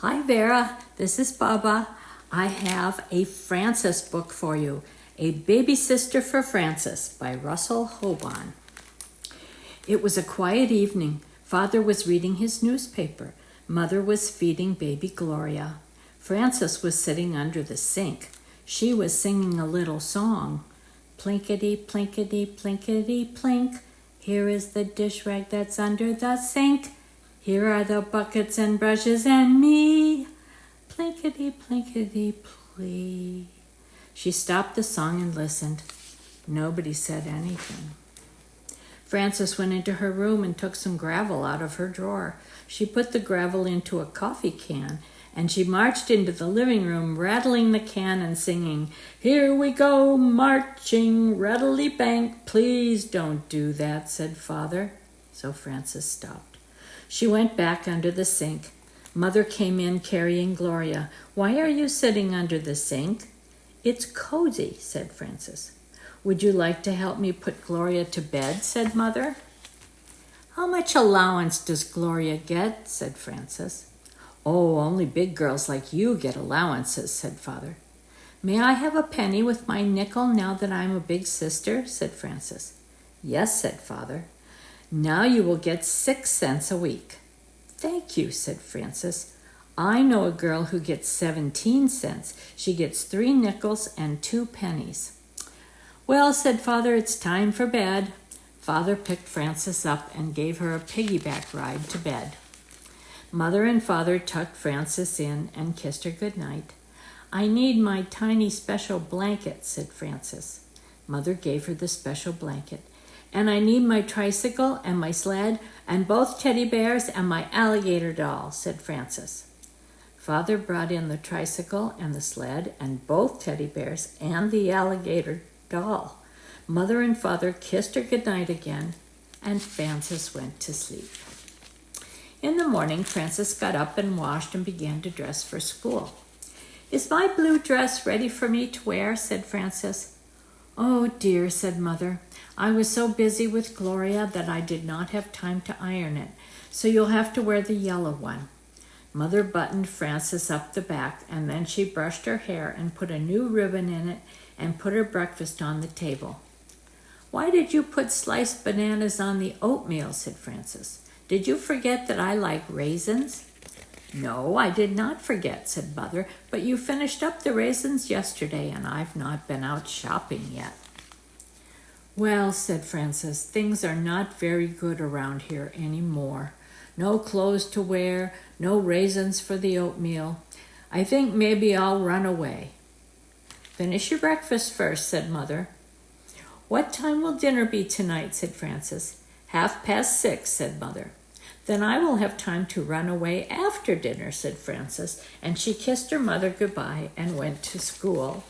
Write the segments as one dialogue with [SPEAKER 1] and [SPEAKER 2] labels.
[SPEAKER 1] Hi Vera, this is Baba. I have a Frances book for you, A Baby Sister for Frances by Russell Hoban. It was a quiet evening. Father was reading his newspaper. Mother was feeding baby Gloria. Frances was sitting under the sink. She was singing a little song. Plinkety, plinkety, plinkety, plink. Here is the dish rag that's under the sink. Here are the buckets and brushes and me. Plinkety, plinkety, plee. She stopped the song and listened. Nobody said anything. Frances went into her room and took some gravel out of her drawer. She put the gravel into a coffee can, and she marched into the living room, rattling the can and singing, "Here we go, marching, rattly-bank. Please don't do that," said Father. So Frances stopped. She went back under the sink. Mother came in carrying Gloria. "Why are you sitting under the sink?" "It's cozy," said Frances. "Would you like to help me put Gloria to bed?" said Mother. "How much allowance does Gloria get?" said Frances. "Oh, only big girls like you get allowances," said Father. "May I have a penny with my nickel now that I'm a big sister?" said Frances. "Yes," said Father. "Now you will get 6 cents a week." "Thank you," said Frances. "I know a girl who gets 17 cents. She gets 3 nickels and 2 pennies. "Well," said Father, "it's time for bed." Father picked Frances up and gave her a piggyback ride to bed. Mother and Father tucked Frances in and kissed her goodnight. "I need my tiny special blanket," said Frances. Mother gave her the special blanket. "And I need my tricycle and my sled and both teddy bears and my alligator doll," said Frances. Father brought in the tricycle and the sled and both teddy bears and the alligator doll. Mother and Father kissed her goodnight again, and Frances went to sleep. In the morning, Frances got up and washed and began to dress for school. "Is my blue dress ready for me to wear?" said Frances. "Oh dear," said Mother. "I was so busy with Gloria that I did not have time to iron it, so you'll have to wear the yellow one." Mother buttoned Frances up the back, and then she brushed her hair and put a new ribbon in it and put her breakfast on the table. "Why did you put sliced bananas on the oatmeal?" said Frances. "Did you forget that I like raisins?" "No, I did not forget," said Mother, "but you finished up the raisins yesterday, and I've not been out shopping yet." "Well," said Frances, "things are not very good around here anymore. No clothes to wear, no raisins for the oatmeal. I think maybe I'll run away." "Finish your breakfast first," said Mother. "What time will dinner be tonight?" said Frances. 6:30, said Mother. "Then I will have time to run away after dinner," said Frances, and she kissed her mother goodbye and went to school.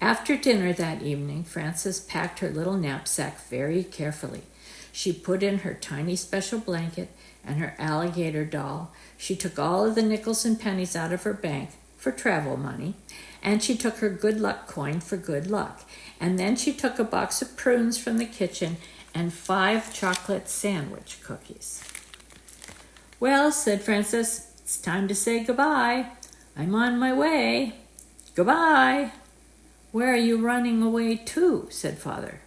[SPEAKER 1] After dinner that evening, Frances packed her little knapsack very carefully. She put in her tiny special blanket and her alligator doll. She took all of the nickels and pennies out of her bank for travel money, and she took her good luck coin for good luck. And then she took a box of prunes from the kitchen and 5 chocolate sandwich cookies. "Well," said Frances, "it's time to say goodbye. I'm on my way. Goodbye." "Where are you running away to?" said Father.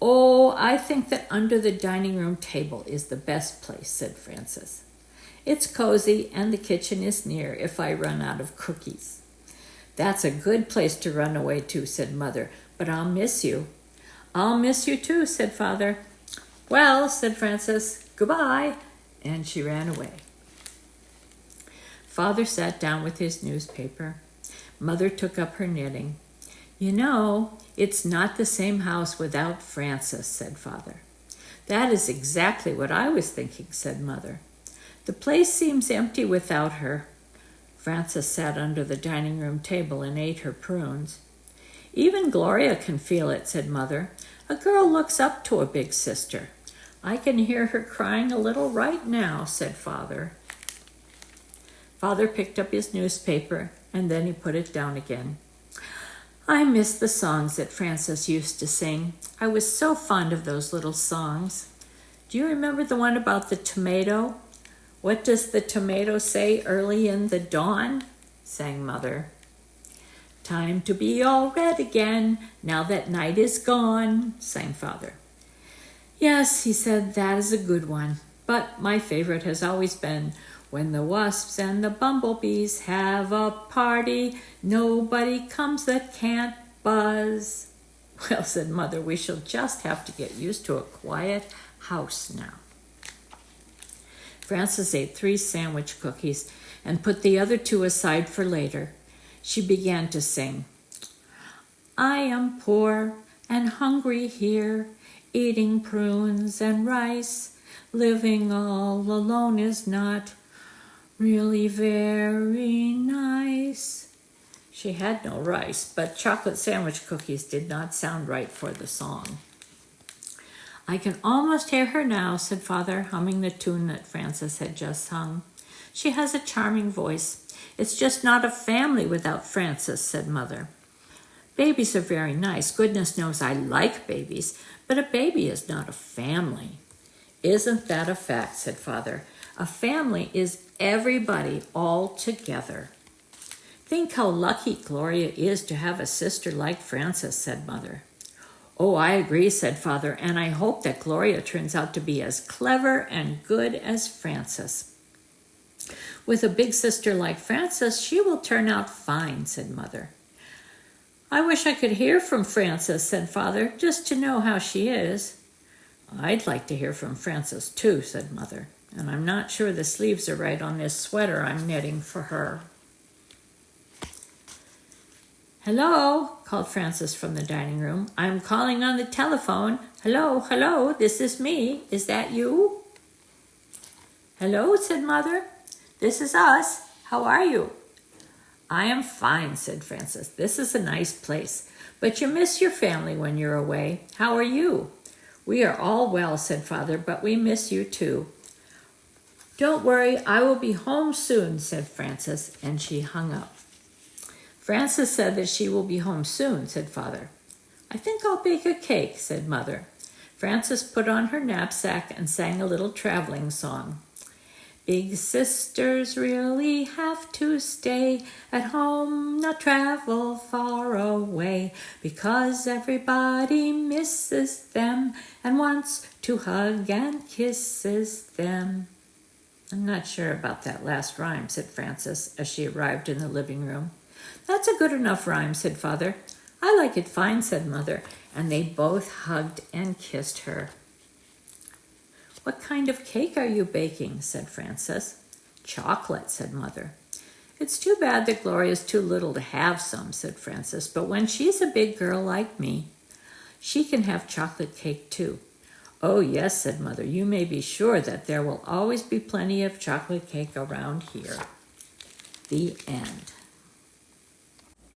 [SPEAKER 1] "Oh, I think that under the dining room table is the best place," said Frances. "It's cozy and the kitchen is near if I run out of cookies." "That's a good place to run away to," said Mother, "but I'll miss you." "I'll miss you too," said Father. "Well," said Frances, "goodbye," and she ran away. Father sat down with his newspaper. Mother took up her knitting. "You know, it's not the same house without Frances," said Father. "That is exactly what I was thinking," said Mother. "The place seems empty without her." Frances sat under the dining room table and ate her prunes. "Even Gloria can feel it," said Mother. "A girl looks up to a big sister. I can hear her crying a little right now," said Father. Father picked up his newspaper, and then he put it down again. "I miss the songs that Frances used to sing. I was so fond of those little songs. Do you remember the one about the tomato? What does the tomato say early in the dawn? Sang Mother. Time to be all red again, now that night is gone, sang Father. Yes, he said, that is a good one. But my favorite has always been, when the wasps and the bumblebees have a party, nobody comes that can't buzz. Well, said Mother, we shall just have to get used to a quiet house now. Frances ate 3 sandwich cookies and put the other 2 aside for later. She began to sing. I am poor and hungry here, eating prunes and rice. Living all alone is not really very nice. She had no rice, but chocolate sandwich cookies did not sound right for the song. I can almost hear her now, said Father, humming the tune that Frances had just sung. She has a charming voice. It's just not a family without Frances, said Mother. Babies are very nice. Goodness knows I like babies, but a baby is not a family. Isn't that a fact, said Father. A family is everybody all together. Think how lucky Gloria is to have a sister like Frances, said Mother. Oh, I agree, said Father, and I hope that Gloria turns out to be as clever and good as Frances. With a big sister like Frances, she will turn out fine, said Mother. I wish I could hear from Frances, said Father, just to know how she is. I'd like to hear from Frances too, said Mother, and I'm not sure the sleeves are right on this sweater I'm knitting for her. Hello, called Frances from the dining room. I'm calling on the telephone. Hello, this is me. Is that you? Hello, said Mother. This is us. How are you? I am fine, said Frances. This is a nice place, but you miss your family when you're away. How are you? We are all well, said Father, but we miss you too. Don't worry, I will be home soon, said Frances, and she hung up. Frances said that she will be home soon, said Father. I think I'll bake a cake, said Mother. Frances put on her knapsack and sang a little traveling song. Big sisters really have to stay at home, not travel far away, because everybody misses them and wants to hug and kisses them. I'm not sure about that last rhyme, said Frances as she arrived in the living room. That's a good enough rhyme, said Father. I like it fine, said Mother, and they both hugged and kissed her. What kind of cake are you baking? Said Frances. Chocolate, said Mother. It's too bad that Gloria's too little to have some, said Frances, but when she's a big girl like me, she can have chocolate cake too. Oh, yes, said Mother, you may be sure that there will always be plenty of chocolate cake around here. The end.